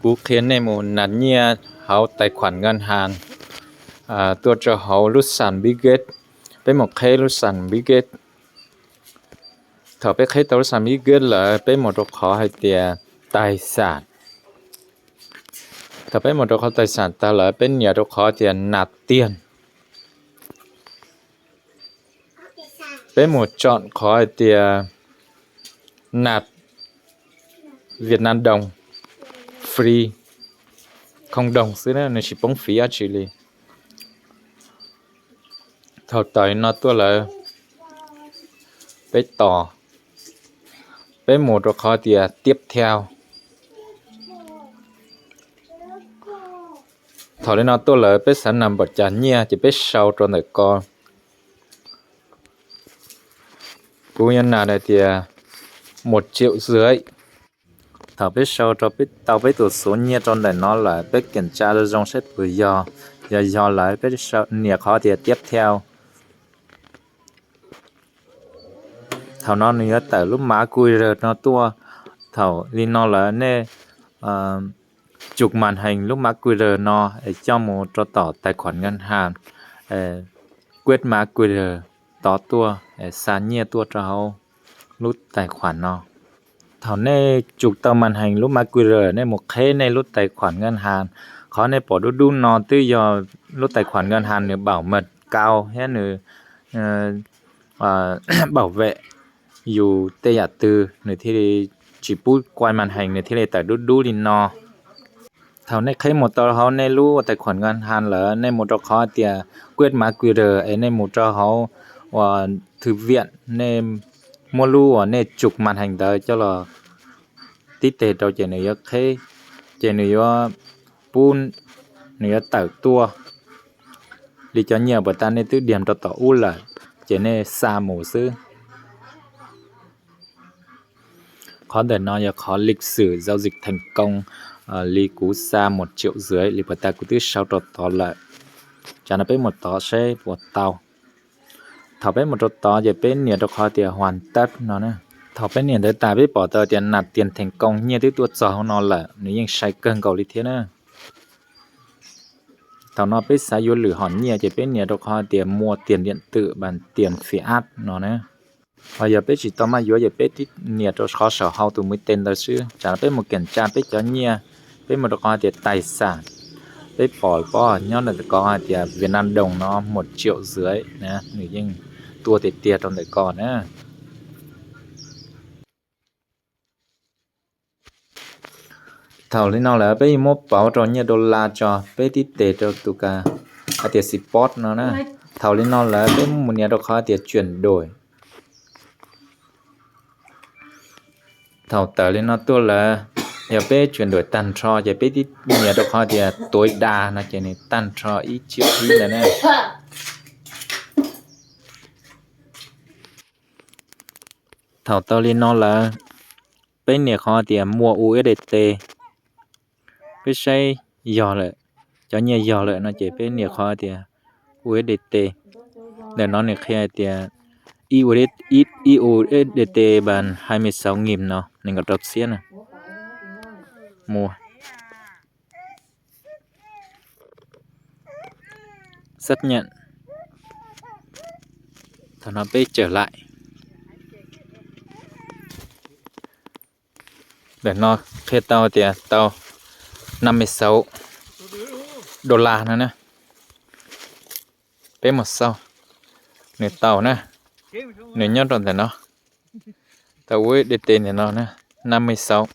Cú khiến này một nắn nhia háo tài khoản ngân hàng tôi cho háo lúc sản bí kết với một khế lúc sản bí kết thở với khế tàu lúc sản bí kết là với một độc khó hay tiền tài sản thở với một độc khó tài sản ta là với nhà độc khó tiền nạp tiền với một chọn khó hay tiền nạp Việt Nam đồng free không đồng xứ đó nó chỉ bóng phí á chỉ li thầu tới nó tôi là với tỏ với một độc khó tiền tiếp theo thầu lên nó tôi là với sản nằm bật chán nhia chỉ biết sau cho người con cú nhân nào này thì 1,5 triệu thảo biết sau cho biết tao biết tụi số nhia trong này nó là biết kiểm tra được dòng sách vừa do lại biết sau nhiều khó thì tiếp theo thảo nó nữa tại lúc má cùi rồi nó tua thảo đi nó là nè chụp màn hình lúc má cùi rồi nó cho một cho tỏ tài khoản ngân hàng quét má cùi rồi tỏ tua sáng nhia tua cho hậu lúc tài khoản nó thảo nè chụp tờ màn hình lúc má QR nè một khế nè lúc tài khoản ngân hàng khó nè bỏ đu nó tư do lúc tài khoản ngân hàng nữa bảo mật cao hết nữa bảo vệ dù tê giả từ nữa thì chỉ bút quay màn hình nữa thì tại đu đi nó thảo nè khế một tờ họ nè lúc tài khoản ngân hàng là nè một trò khó thì quét má QR ấy nè một trò họ thư viện nè mua lu nè chụp màn hình tới cho là tí tệ cho chị này khế chị này pun này tẩu tua đi cho nhiều bởi ta nên tứ điểm cho tỏ u là chị này xa mổ sư khó để nói là khó lịch sử giao dịch thành công lý cú xa 1,5 triệu lý bởi ta cứ tứ sau cho tỏ lại cho nó biết một tỏ xe của tàu thảo biết một tỏ về bên nhà cho khó tiền hoàn tất nó nè thảo bên nhà tới ta biết bỏ tờ tiền nạp tiền thành công như thế tuột gió nó là nếu như sai cân cầu lý thế nữa thảo nó biết sai vô lử hòn nhẹ chỉ bên nhà cho khó tiền mua tiền điện tử bằng tiền fiat nó nè và giờ biết chỉ tao mà vô giờ biết ít nhà cho khó sở hậu từ mới tên đó chứ chả biết một kiểm tra biết cho nhẹ biết một khó tiền tài sản biết bỏ nhớ là có tiền Việt Nam đồng nó 1,5 triệu nè nếu như tua tiền trong đấy còn nữa thảo lên nó là bây một bảo cho như $, cho bây tí tệ cho tụ cả tiền support nó nè thảo lên nó là bây một nhà độc khó tiền chuyển đổi thảo tờ lên nó tôi là giờ bây chuyển đổi tàn cho giờ bây tí nhà độc khó tiền tối đa nó chỉ này tàn cho ít triệu ít này nè thảo tờ lên nó là bây nhà khó tiền mua USDT bây say dò lại cho nhà dò lại nó chỉ bên nhiều khó thì USDT để nó này khi thì USDT bằng 26.000 nó nên có đọc xiên này mua xác nhận thì nó bây trở lại để nó khi tao thì tao $56 nữa nè bé một sau nửa tàu nè nửa nhớ rồi thì nó tàu với để tiền thì nó nè 56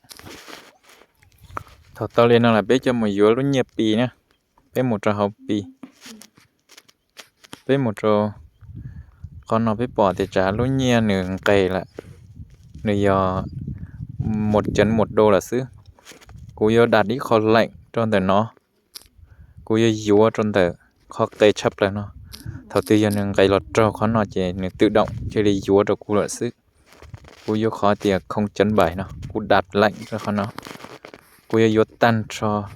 thầu tao lên nó là bé cho một dúa lúc nhiều pi nè bé một trò hộp pi bé một trò con nó bé bỏ thì trả lúc nhiều nửa cây lại nửa giờ $1 là xứ cú yo đặt đi khó lạnh trong tờ nó cú yo dúa trong tờ khó tê chấp lại nó thầu tư dân những cái lọt trâu khó nó chỉ tự động chơi đi dúa cho cú lợi sức cú yo khó thì không chấn bài nó cú đặt lạnh cho khó nó cú yo tan cho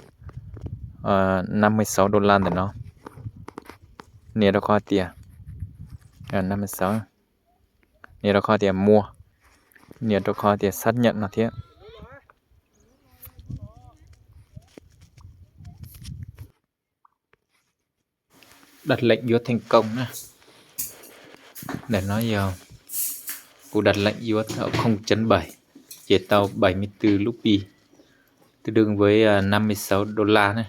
$56 để nó nè đó khó tiền 56 nè đó khó tiền mua nè đó khó tiền xác nhận nó thế đặt lệnh vô thành công nè. Để nói giờ cô đặt lệnh vô thảo 0.7 chế tàu 74 rupee tương đương với 56 đô la này.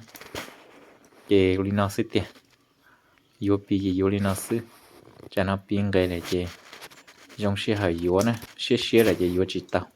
Chế lino sức tiền vô pi gì vô lino sức cho nó piên gây lại chế dòng xe hơi vô nè xe là chế vô chỉ tàu